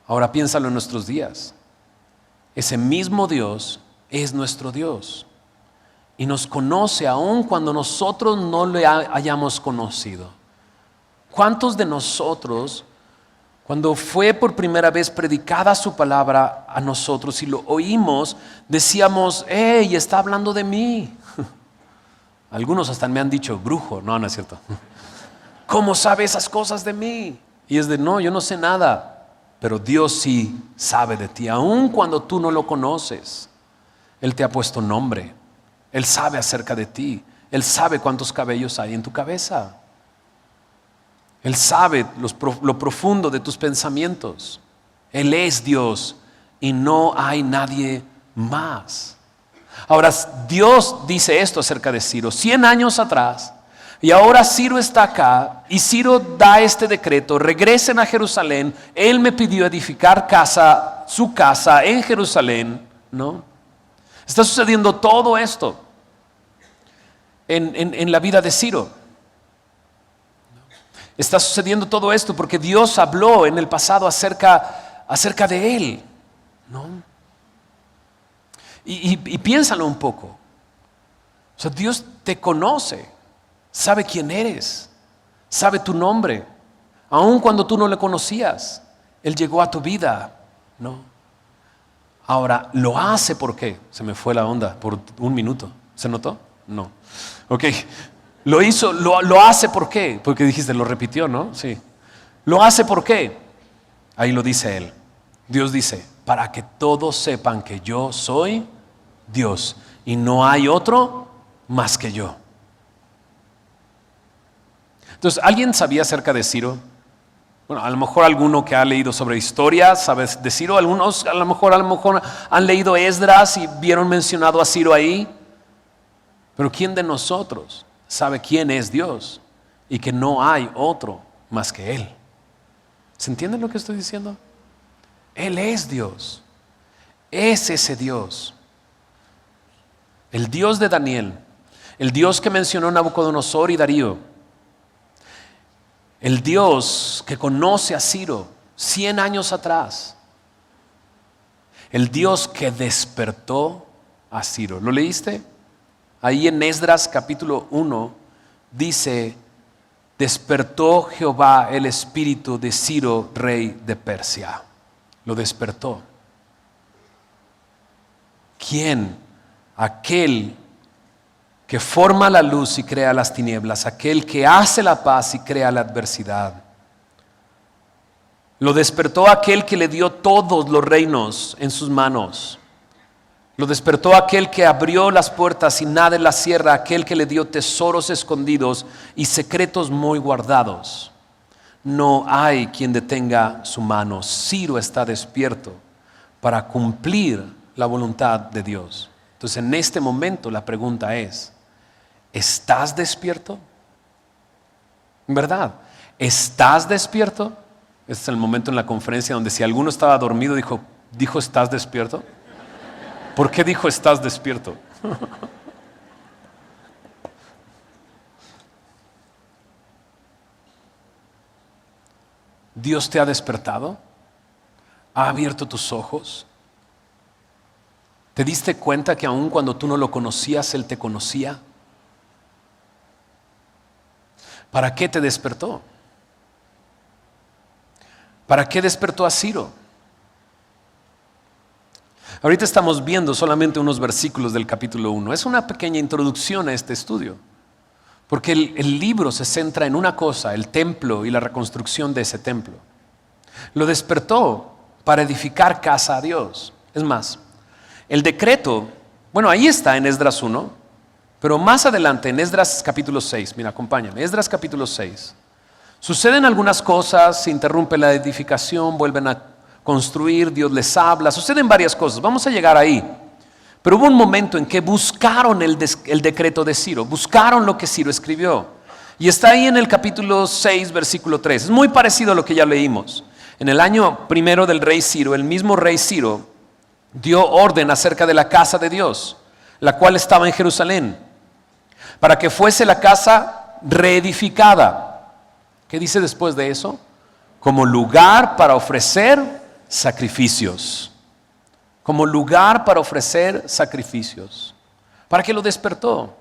Ahora piénsalo en nuestros días. Ese mismo Dios es nuestro Dios y nos conoce aun cuando nosotros no le hayamos conocido. ¿Cuántos de nosotros, cuando fue por primera vez predicada su palabra a nosotros y lo oímos, decíamos, ¡hey, está hablando de mí! Algunos hasta me han dicho, brujo. No, no es cierto. ¿Cómo sabe esas cosas de mí? Y es de, no, yo no sé nada. Pero Dios sí sabe de ti, aun cuando tú no lo conoces. Él te ha puesto nombre. Él sabe acerca de ti. Él sabe cuántos cabellos hay en tu cabeza. Él sabe lo profundo de tus pensamientos. Él es Dios y no hay nadie más. Ahora, Dios dice esto acerca de Ciro 100 años atrás. Y ahora Ciro está acá y Ciro da este decreto: regresen a Jerusalén. Él me pidió edificar su casa en Jerusalén, ¿no? Está sucediendo todo esto en la vida de Ciro. Está sucediendo todo esto porque Dios habló en el pasado acerca de él, ¿no? Y piénsalo un poco. O sea, Dios te conoce. Sabe quién eres, sabe tu nombre, aun cuando tú no le conocías. Él llegó a tu vida, ¿no? Ahora, lo hace ¿por qué? Se me fue la onda por un minuto. ¿Se notó? No. Ok, lo hace ¿por qué? Porque dijiste, lo repitió, ¿no? Sí. Lo hace ¿por qué? Ahí lo dice él. Dios dice, para que todos sepan que yo soy Dios y no hay otro más que yo. Entonces, ¿alguien sabía acerca de Ciro? Bueno, a lo mejor alguno que ha leído sobre historia sabe de Ciro. Algunos a lo mejor han leído Esdras y vieron mencionado a Ciro ahí. Pero ¿quién de nosotros sabe quién es Dios y que no hay otro más que Él? ¿Se entiende lo que estoy diciendo? Él es Dios. Es ese Dios. El Dios de Daniel. El Dios que mencionó Nabucodonosor y Darío. El Dios que conoce a Ciro 100 años atrás. El Dios que despertó a Ciro. ¿Lo leíste? Ahí en Esdras capítulo 1 dice, despertó Jehová el espíritu de Ciro, rey de Persia. Lo despertó. ¿Quién? Aquel que forma la luz y crea las tinieblas, aquel que hace la paz y crea la adversidad. Lo despertó aquel que le dio todos los reinos en sus manos. Lo despertó aquel que abrió las puertas y nada las cierra, aquel que le dio tesoros escondidos y secretos muy guardados. No hay quien detenga su mano. Ciro está despierto para cumplir la voluntad de Dios. Entonces, en este momento la pregunta es, ¿estás despierto? ¿En verdad? ¿Estás despierto? Este es el momento en la conferencia donde si alguno estaba dormido dijo ¿estás despierto? ¿Por qué dijo estás despierto? ¿Dios te ha despertado? ¿Ha abierto tus ojos? ¿Te diste cuenta que aun cuando tú no lo conocías, Él te conocía? ¿Para qué te despertó? ¿Para qué despertó a Ciro? Ahorita estamos viendo solamente unos versículos del capítulo 1. Es una pequeña introducción a este estudio, porque el libro se centra en una cosa, el templo y la reconstrucción de ese templo. Lo despertó para edificar casa a Dios. Es más, el decreto, bueno, ahí está en Esdras 1, pero más adelante en Esdras capítulo 6, mira, acompáñame, Esdras capítulo 6. Suceden algunas cosas, se interrumpe la edificación, vuelven a construir, Dios les habla, suceden varias cosas, vamos a llegar ahí. Pero hubo un momento en que buscaron el decreto de Ciro, buscaron lo que Ciro escribió. Y está ahí en el capítulo 6, versículo 3. Es muy parecido a lo que ya leímos. En el año primero del rey Ciro, el mismo rey Ciro dio orden acerca de la casa de Dios, la cual estaba en Jerusalén, para que fuese la casa reedificada. ¿Qué dice después de eso? Como lugar para ofrecer sacrificios. Como lugar para ofrecer sacrificios. ¿Para qué lo despertó?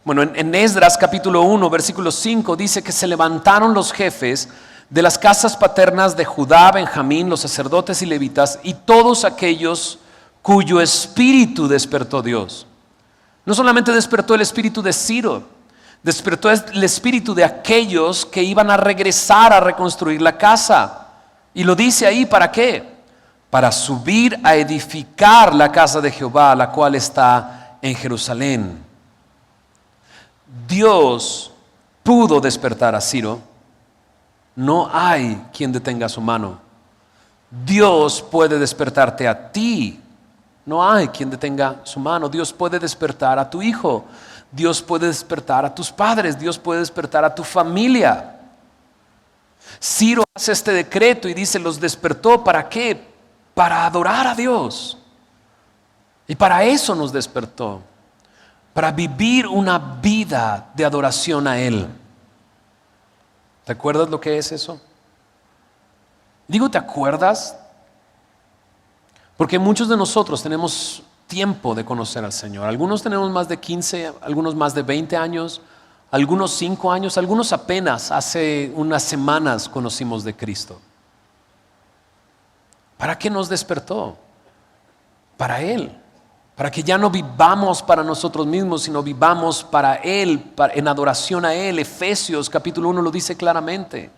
Bueno, en Esdras capítulo 1, versículo 5 dice que se levantaron los jefes de las casas paternas de Judá, Benjamín, los sacerdotes y levitas y todos aquellos cuyo espíritu despertó Dios. No solamente despertó el espíritu de Ciro, despertó el espíritu de aquellos que iban a regresar a reconstruir la casa. Y lo dice ahí, ¿para qué? Para subir a edificar la casa de Jehová, la cual está en Jerusalén. Dios pudo despertar a Ciro. No hay quien detenga su mano. Dios puede despertarte a ti. No hay quien detenga su mano. Dios puede despertar a tu hijo. Dios puede despertar a tus padres. Dios puede despertar a tu familia. Ciro hace este decreto y dice, los despertó, ¿para qué? Para adorar a Dios. Y para eso nos despertó. Para vivir una vida de adoración a Él. ¿Te acuerdas lo que es eso? Digo, ¿te acuerdas? Porque muchos de nosotros tenemos tiempo de conocer al Señor. Algunos tenemos más de 15, algunos más de 20 años, algunos 5 años, algunos apenas hace unas semanas conocimos de Cristo. ¿Para qué nos despertó? Para Él. Para que ya no vivamos para nosotros mismos, sino vivamos para Él, en adoración a Él. Efesios capítulo 1 lo dice claramente.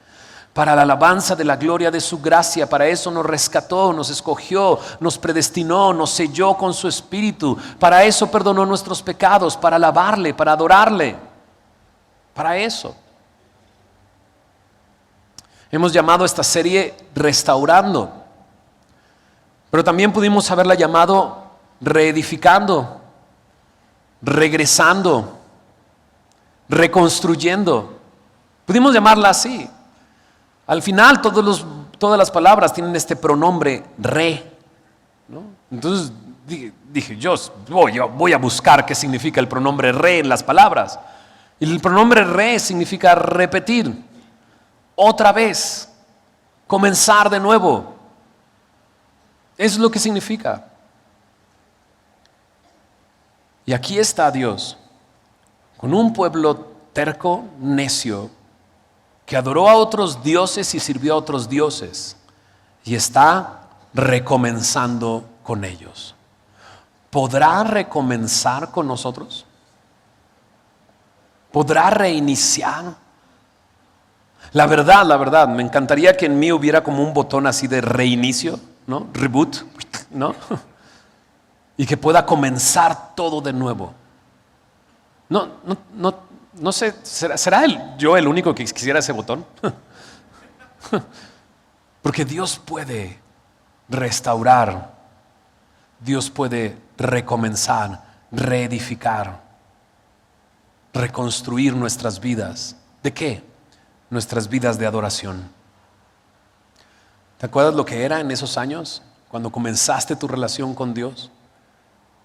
Para la alabanza de la gloria de su gracia, para eso nos rescató, nos escogió, nos predestinó, nos selló con su espíritu. Para eso perdonó nuestros pecados, para alabarle, para adorarle. Para eso. Hemos llamado a esta serie Restaurando. Pero también pudimos haberla llamado reedificando, regresando, reconstruyendo. Pudimos llamarla así. Al final todas las palabras tienen este pronombre re, ¿no? Entonces dije, yo voy a buscar qué significa el pronombre re en las palabras. Y el pronombre re significa repetir, otra vez, comenzar de nuevo. Eso es lo que significa. Y aquí está Dios, con un pueblo terco, necio, que adoró a otros dioses y sirvió a otros dioses, y está recomenzando con ellos. ¿Podrá recomenzar con nosotros? ¿Podrá reiniciar? La verdad, me encantaría que en mí hubiera como un botón así de reinicio, ¿no? Reboot, ¿no? Y que pueda comenzar todo de nuevo. No sé, ¿será yo el único que quisiera ese botón? Porque Dios puede restaurar, Dios puede recomenzar, reedificar, reconstruir nuestras vidas. ¿De qué? Nuestras vidas de adoración. ¿Te acuerdas lo que era en esos años? Cuando comenzaste tu relación con Dios.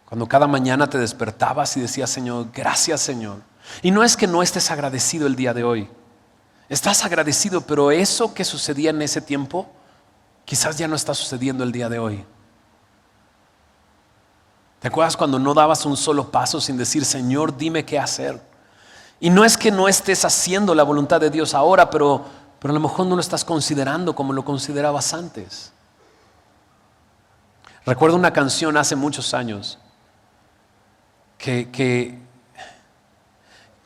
Cuando cada mañana te despertabas y decías, Señor, gracias Señor. Y no es que no estés agradecido el día de hoy. Estás agradecido, pero eso que sucedía en ese tiempo, quizás ya no está sucediendo el día de hoy. ¿Te acuerdas cuando no dabas un solo paso sin decir, Señor, dime qué hacer? Y no es que no estés haciendo la voluntad de Dios ahora, pero a lo mejor no lo estás considerando como lo considerabas antes. Recuerdo una canción hace muchos años que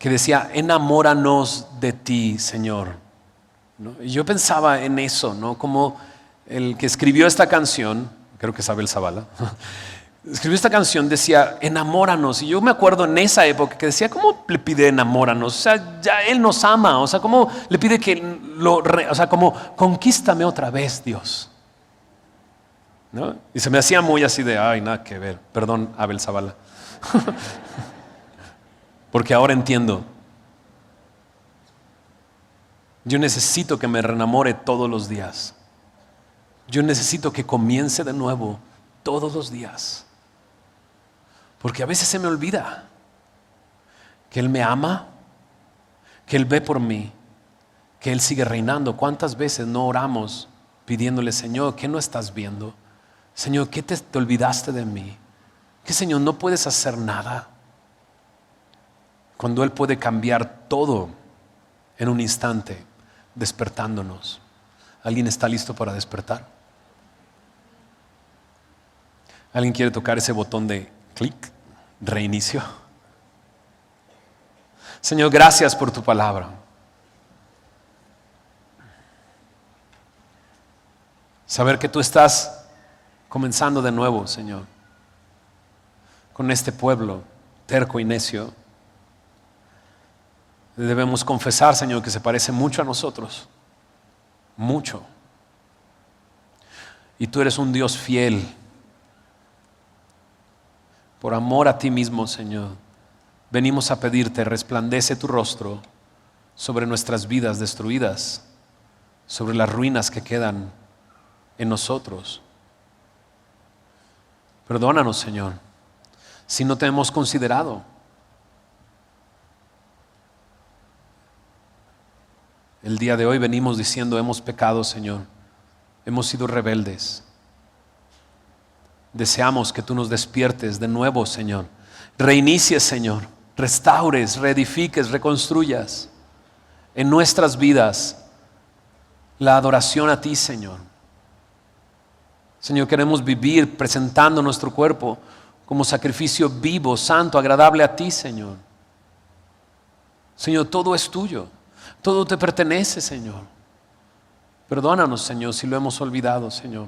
decía, enamóranos de ti, Señor, ¿no? Y yo pensaba en eso, ¿no? Como el que escribió esta canción, creo que es Abel Zavala, escribió esta canción, decía, enamóranos. Y yo me acuerdo en esa época que decía, ¿cómo le pide enamóranos? O sea, ya Él nos ama. O sea, ¿cómo le pide o sea, como conquístame otra vez, Dios? ¿No? Y se me hacía muy así de, ay, nada que ver. Perdón, Abel Zavala. Porque ahora entiendo. Yo necesito que me reenamore todos los días. Yo necesito que comience de nuevo todos los días. Porque a veces se me olvida que Él me ama, que Él ve por mí, que Él sigue reinando. ¿Cuántas veces no oramos pidiéndole, Señor, ¿qué no estás viendo? Señor, ¿qué te olvidaste de mí? ¿Qué, Señor, no puedes hacer nada? Cuando Él puede cambiar todo en un instante, despertándonos. ¿Alguien está listo para despertar? ¿Alguien quiere tocar ese botón de clic, reinicio? Señor, gracias por tu palabra. Saber que tú estás comenzando de nuevo, Señor, con este pueblo terco y necio. Debemos confesar, Señor, que se parece mucho a nosotros. Mucho. Y tú eres un Dios fiel. Por amor a ti mismo, Señor, venimos a pedirte, resplandece tu rostro sobre nuestras vidas destruidas, sobre las ruinas que quedan en nosotros. Perdónanos, Señor, si no te hemos considerado. El día de hoy venimos diciendo, hemos pecado, Señor, hemos sido rebeldes. Deseamos que tú nos despiertes de nuevo, Señor. Reinicies, Señor. Restaures, reedifiques, reconstruyas en nuestras vidas la adoración a ti, Señor. Señor, queremos vivir presentando nuestro cuerpo como sacrificio vivo, santo, agradable a ti, Señor. Señor, todo es tuyo. Todo te pertenece, Señor. Perdónanos, Señor, si lo hemos olvidado, Señor.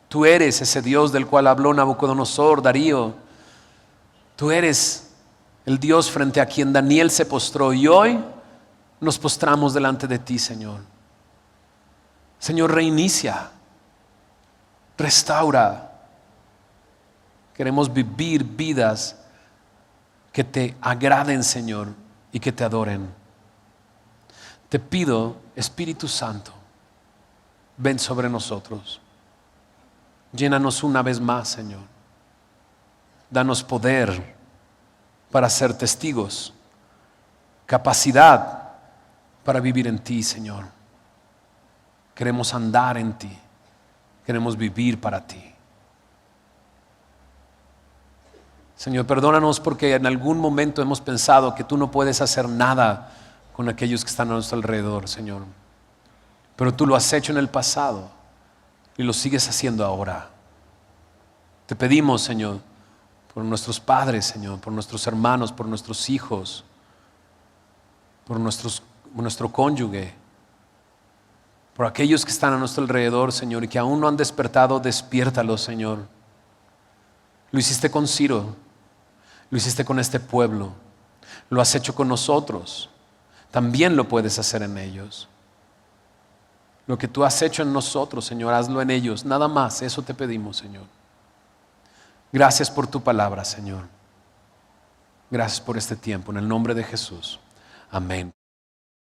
Tú eres ese Dios del cual habló Nabucodonosor, Darío. Tú eres el Dios frente a quien Daniel se postró y hoy nos postramos delante de ti, Señor. Señor, reinicia, restaura. Queremos vivir vidas que te agraden, Señor, y que te adoren. Te pido, Espíritu Santo, ven sobre nosotros. Llénanos una vez más, Señor. Danos poder para ser testigos, capacidad para vivir en ti, Señor. Queremos andar en ti, queremos vivir para ti. Señor, perdónanos porque en algún momento hemos pensado que tú no puedes hacer nada con aquellos que están a nuestro alrededor, Señor. Pero tú lo has hecho en el pasado y lo sigues haciendo ahora. Te pedimos, Señor, por nuestros padres, Señor, por nuestros hermanos, por nuestros hijos, por nuestro cónyuge, por aquellos que están a nuestro alrededor, Señor, y que aún no han despertado, despiértalos, Señor. Lo hiciste con Ciro, lo hiciste con este pueblo, lo has hecho con nosotros, también lo puedes hacer en ellos. Lo que tú has hecho en nosotros, Señor, hazlo en ellos, nada más, eso te pedimos, Señor. Gracias por tu palabra, Señor. Gracias por este tiempo, en el nombre de Jesús. Amén.